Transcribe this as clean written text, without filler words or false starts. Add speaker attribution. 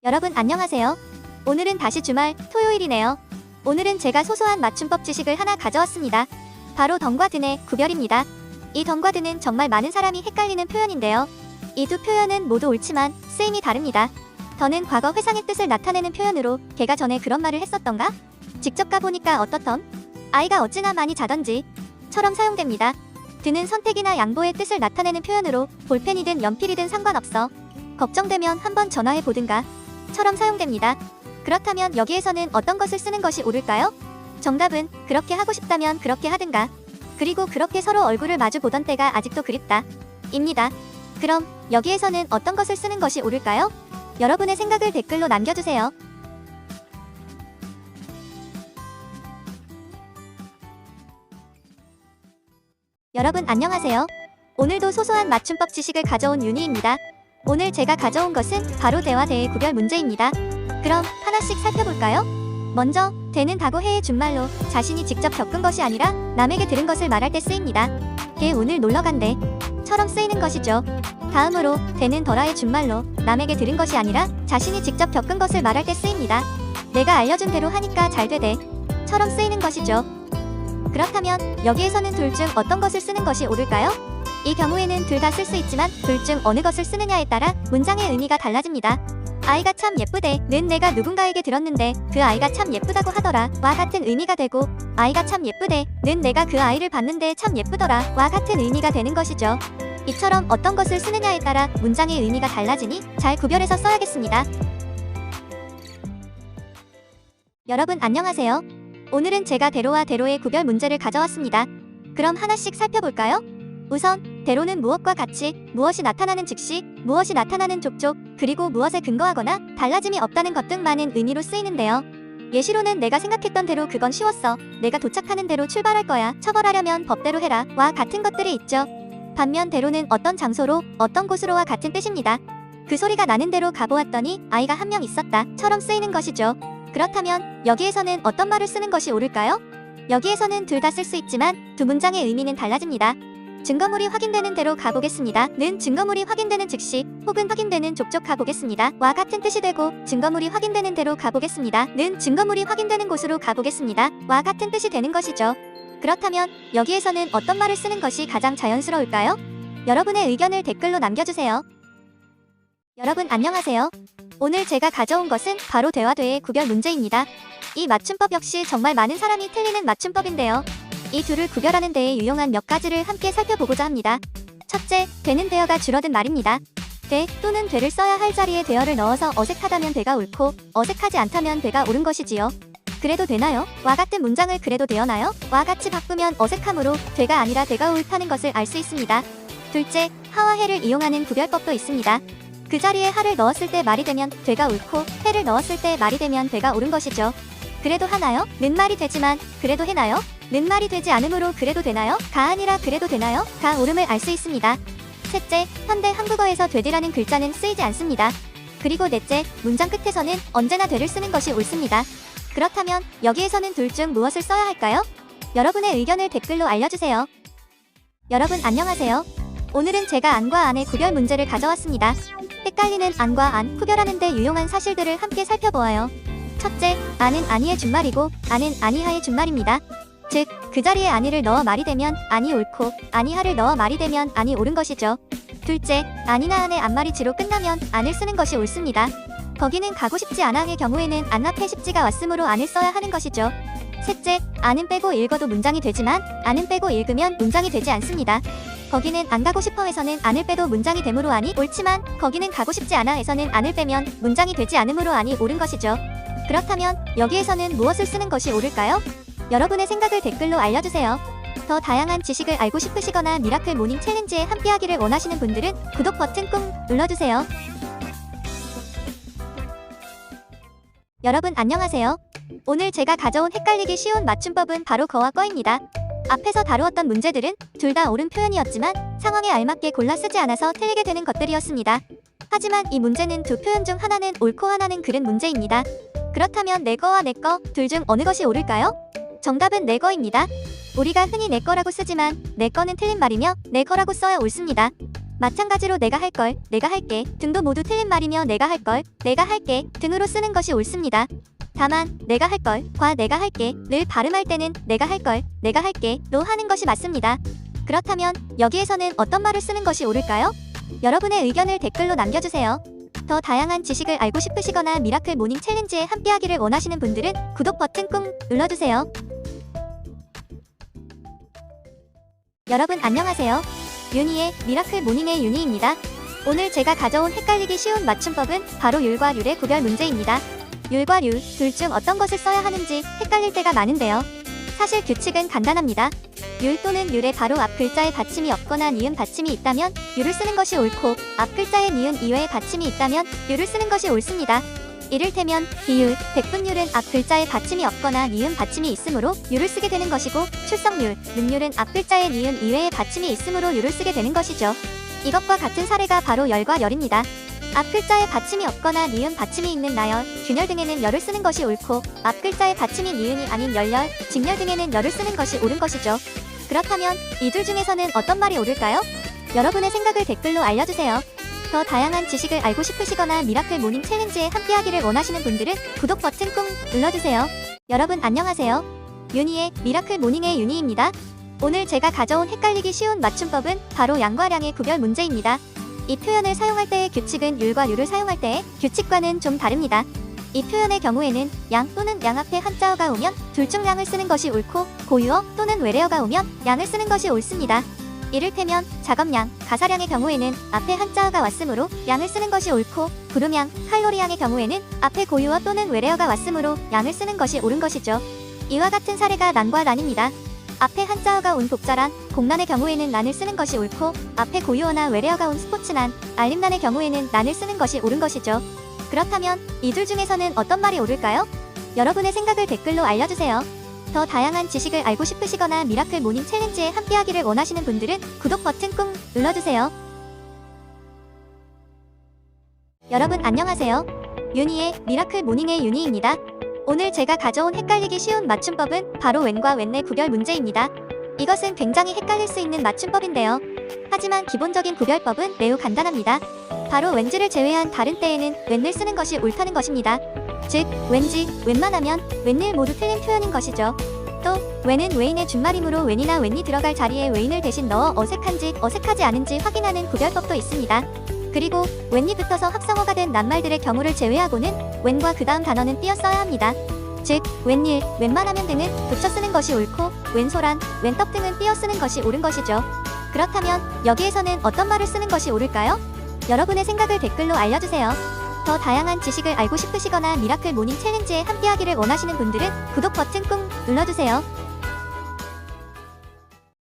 Speaker 1: 여러분 안녕하세요. 오늘은 다시 주말 토요일이네요. 오늘은 제가 소소한 맞춤법 지식을 하나 가져왔습니다. 바로 던과 든의 구별입니다. 이 던과 든은 정말 많은 사람이 헷갈리는 표현인데요. 이 두 표현은 모두 옳지만 쓰임이 다릅니다. 던은 과거 회상의 뜻을 나타내는 표현으로 걔가 전에 그런 말을 했었던가? 직접 가보니까 어떻던? 아이가 어찌나 많이 자던지 처럼 사용됩니다. 든은 선택이나 양보의 뜻을 나타내는 표현으로 볼펜이든 연필이든 상관없어. 걱정되면 한번 전화해보든가 처럼 사용됩니다. 그렇다면 여기에서는 어떤 것을 쓰는 것이 옳을까요? 정답은 그렇게 하고 싶다면 그렇게 하든가, 그리고 그렇게 서로 얼굴을 마주 보던 때가 아직도 그립다 입니다. 그럼 여기에서는 어떤 것을 쓰는 것이 옳을까요? 여러분의 생각을 댓글로 남겨주세요. 여러분 안녕하세요. 오늘도 소소한 맞춤법 지식을 가져온 윤희입니다. 오늘 제가 가져온 것은 바로 대와 대의 구별 문제입니다. 그럼 하나씩 살펴볼까요? 먼저 대는 다고 해의 준말로 자신이 직접 겪은 것이 아니라 남에게 들은 것을 말할 때 쓰입니다. 걔 오늘 놀러간대 처럼 쓰이는 것이죠. 다음으로 대는 덜아의 준말로 남에게 들은 것이 아니라 자신이 직접 겪은 것을 말할 때 쓰입니다. 내가 알려준 대로 하니까 잘 되대 처럼 쓰이는 것이죠. 그렇다면 여기에서는 둘 중 어떤 것을 쓰는 것이 옳을까요? 이 경우에는 둘 다 쓸 수 있지만 둘 중 어느 것을 쓰느냐에 따라 문장의 의미가 달라집니다. 아이가 참 예쁘대 는 내가 누군가에게 들었는데 그 아이가 참 예쁘다고 하더라 와 같은 의미가 되고, 아이가 참 예쁘대 는 내가 그 아이를 봤는데 참 예쁘더라 와 같은 의미가 되는 것이죠. 이처럼 어떤 것을 쓰느냐에 따라 문장의 의미가 달라지니 잘 구별해서 써야겠습니다. 여러분 안녕하세요. 오늘은 제가 대로와 대로의 구별 문제를 가져왔습니다. 그럼 하나씩 살펴볼까요? 우선 대로는 무엇과 같이, 무엇이 나타나는 즉시, 무엇이 나타나는 족족, 그리고 무엇에 근거하거나 달라짐이 없다는 것 등 많은 의미로 쓰이는데요. 예시로는 내가 생각했던 대로 그건 쉬웠어, 내가 도착하는 대로 출발할 거야, 처벌하려면 법대로 해라 와 같은 것들이 있죠. 반면 대로는 어떤 장소로, 어떤 곳으로와 같은 뜻입니다. 그 소리가 나는 대로 가보았더니 아이가 한 명 있었다 처럼 쓰이는 것이죠. 그렇다면 여기에서는 어떤 말을 쓰는 것이 옳을까요? 여기에서는 둘 다 쓸 수 있지만 두 문장의 의미는 달라집니다. 증거물이 확인되는 대로 가보겠습니다 는 증거물이 확인되는 즉시 혹은 확인되는 족족 가보겠습니다 와 같은 뜻이 되고, 증거물이 확인되는 대로 가보겠습니다 는 증거물이 확인되는 곳으로 가보겠습니다 와 같은 뜻이 되는 것이죠. 그렇다면 여기에서는 어떤 말을 쓰는 것이 가장 자연스러울까요? 여러분의 의견을 댓글로 남겨주세요. 여러분 안녕하세요. 오늘 제가 가져온 것은 바로 대와 대의 구별 문제입니다. 이 맞춤법 역시 정말 많은 사람이 틀리는 맞춤법인데요. 이 둘을 구별하는 데에 유용한 몇 가지를 함께 살펴보고자 합니다. 첫째, 되는 되어가 줄어든 말입니다. 되 또는 되를 써야 할 자리에 되어를 넣어서 어색하다면 되가 옳고, 어색하지 않다면 되가 옳은 것이지요. 그래도 되나요? 와 같은 문장을 그래도 되어나요? 와 같이 바꾸면 어색함으로 되가 아니라 되가 옳다는 것을 알 수 있습니다. 둘째, 하와 해를 이용하는 구별법도 있습니다. 그 자리에 하를 넣었을 때 말이 되면 되가 옳고, 해를 넣었을 때 말이 되면 되가 옳은 것이죠. 그래도 하나요? 는 말이 되지만 그래도 해나요? 는 말이 되지 않으므로 그래도 되나요? 가 아니라 그래도 되나요? 가 옳음을 알 수 있습니다. 셋째, 현대 한국어에서 되디라는 글자는 쓰이지 않습니다. 그리고 넷째, 문장 끝에서는 언제나 되를 쓰는 것이 옳습니다. 그렇다면 여기에서는 둘 중 무엇을 써야 할까요? 여러분의 의견을 댓글로 알려주세요. 여러분 안녕하세요. 오늘은 제가 안과 안의 구별 문제를 가져왔습니다. 헷갈리는 안과 안 구별하는 데 유용한 사실들을 함께 살펴보아요. 첫째, 안은 아니의 준말이고 안은 아니하의 준말입니다. 즉, 그 자리에 아니를 넣어 말이 되면 안이 옳고, 아니하를 넣어 말이 되면 안이 옳은 것이죠. 둘째, 아니나 안의 앞말이 지로 끝나면 안을 쓰는 것이 옳습니다. 거기는 가고 싶지 않아의 경우에는 안 앞에 싶지가 왔으므로 안을 써야 하는 것이죠. 셋째, 안은 빼고 읽어도 문장이 되지만 안은 빼고 읽으면 문장이 되지 않습니다. 거기는 안 가고 싶어에서는 안을 빼도 문장이 되므로 안이 옳지만 거기는 가고 싶지 않아에서는 안을 빼면 문장이 되지 않으므로 안이 옳은 것이죠. 그렇다면 여기에서는 무엇을 쓰는 것이 옳을까요? 여러분의 생각을 댓글로 알려주세요. 더 다양한 지식을 알고 싶으시거나 미라클 모닝 챌린지에 함께하기를 원하시는 분들은 구독 버튼 꾹 눌러주세요. 여러분 안녕하세요. 오늘 제가 가져온 헷갈리기 쉬운 맞춤법은 바로 거와 꺼입니다. 앞에서 다루었던 문제들은 둘 다 옳은 표현이었지만 상황에 알맞게 골라 쓰지 않아서 틀리게 되는 것들이었습니다. 하지만 이 문제는 두 표현 중 하나는 옳고 하나는 그른 문제입니다. 그렇다면 내 거와 내 거 둘 중 어느 것이 옳을까요? 정답은 내 거입니다. 우리가 흔히 내 거라고 쓰지만 내 거는 틀린 말이며 내 거라고 써야 옳습니다. 마찬가지로 내가 할걸, 내가 할게 등도 모두 틀린 말이며 내가 할걸, 내가 할게 등으로 쓰는 것이 옳습니다. 다만 내가 할걸과 내가 할게를 발음할 때는 내가 할걸, 내가 할게로 하는 것이 맞습니다. 그렇다면 여기에서는 어떤 말을 쓰는 것이 옳을까요? 여러분의 의견을 댓글로 남겨주세요. 더 다양한 지식을 알고 싶으시거나 미라클 모닝 챌린지에 함께하기를 원하시는 분들은 구독 버튼 꾹 눌러주세요. 여러분 안녕하세요. 윤희의 미라클 모닝의 윤희입니다. 오늘 제가 가져온 헷갈리기 쉬운 맞춤법은 바로 율과 률의 구별 문제입니다. 율과 률, 둘 중 어떤 것을 써야 하는지 헷갈릴 때가 많은데요. 사실 규칙은 간단합니다. 율 또는 률의 바로 앞 글자에 받침이 없거나 니은 받침이 있다면 율을 쓰는 것이 옳고, 앞 글자에 니은 이외의 받침이 있다면 율을 쓰는 것이 옳습니다. 이를테면 비율, 백분율은 앞 글자에 받침이 없거나 니은 받침이 있으므로 율을 쓰게 되는 것이고, 출석률, 능률은 앞 글자에 니은 이외의 받침이 있으므로 율을 쓰게 되는 것이죠. 이것과 같은 사례가 바로 열과 열입니다. 앞 글자에 받침이 없거나 니은 받침이 있는 나열, 균열 등에는 열을 쓰는 것이 옳고, 앞 글자에 받침이 니은이 아닌 열열, 직열 등에는 열을 쓰는 것이 옳은 것이죠. 그렇다면 이 둘 중에서는 어떤 말이 옳을까요? 여러분의 생각을 댓글로 알려주세요. 더 다양한 지식을 알고 싶으시거나 미라클 모닝 챌린지에 함께하기를 원하시는 분들은 구독 버튼 꾹 눌러주세요. 여러분 안녕하세요. 윤희의 미라클 모닝의 윤희입니다. 오늘 제가 가져온 헷갈리기 쉬운 맞춤법은 바로 양과 량의 구별 문제입니다. 이 표현을 사용할 때의 규칙은 율과 률을 사용할 때의 규칙과는 좀 다릅니다. 이 표현의 경우에는 양 또는 양 앞에 한자어가 오면 둘 중 양을 쓰는 것이 옳고, 고유어 또는 외래어가 오면 양을 쓰는 것이 옳습니다. 이를테면 작업량, 가사량의 경우에는 앞에 한자어가 왔으므로 양을 쓰는 것이 옳고, 구름양, 칼로리양의 경우에는 앞에 고유어 또는 외래어가 왔으므로 양을 쓰는 것이 옳은 것이죠. 이와 같은 사례가 난과 난입니다. 앞에 한자어가 온 복자란, 공란의 경우에는 난을 쓰는 것이 옳고, 앞에 고유어나 외래어가 온 스포츠난, 알림난의 경우에는 난을 쓰는 것이 옳은 것이죠. 그렇다면 이 둘 중에서는 어떤 말이 옳을까요? 여러분의 생각을 댓글로 알려주세요. 더 다양한 지식을 알고 싶으시거나 미라클 모닝 챌린지에 함께하기를 원하시는 분들은 구독 버튼 꾹 눌러주세요. 여러분 안녕하세요. 윤희의 미라클 모닝의 윤희입니다. 오늘 제가 가져온 헷갈리기 쉬운 맞춤법은 바로 웬과 웬의 구별 문제입니다. 이것은 굉장히 헷갈릴 수 있는 맞춤법인데요. 하지만 기본적인 구별법은 매우 간단합니다. 바로 왠지를 제외한 다른 때에는 웬을 쓰는 것이 옳다는 것입니다. 즉, 왠지, 웬만하면, 웬일 모두 틀린 표현인 것이죠. 또, 웬은 외인의 준말이므로 웬이나 웬이 들어갈 자리에 외인을 대신 넣어 어색한지 어색하지 않은지 확인하는 구별법도 있습니다. 그리고 웬이 붙어서 합성어가 된 낱말들의 경우를 제외하고는 웬과 그 다음 단어는 띄어 써야 합니다. 즉, 웬일, 웬만하면 등은 붙여 쓰는 것이 옳고, 웬소란, 웬떡 등은 띄어 쓰는 것이 옳은 것이죠. 그렇다면 여기에서는 어떤 말을 쓰는 것이 옳을까요? 여러분의 생각을 댓글로 알려주세요. 더 다양한 지식을 알고 싶으시거나 미라클 모닝 챌린지에 함께하기를 원하시는 분들은 구독 버튼 꾹 눌러주세요.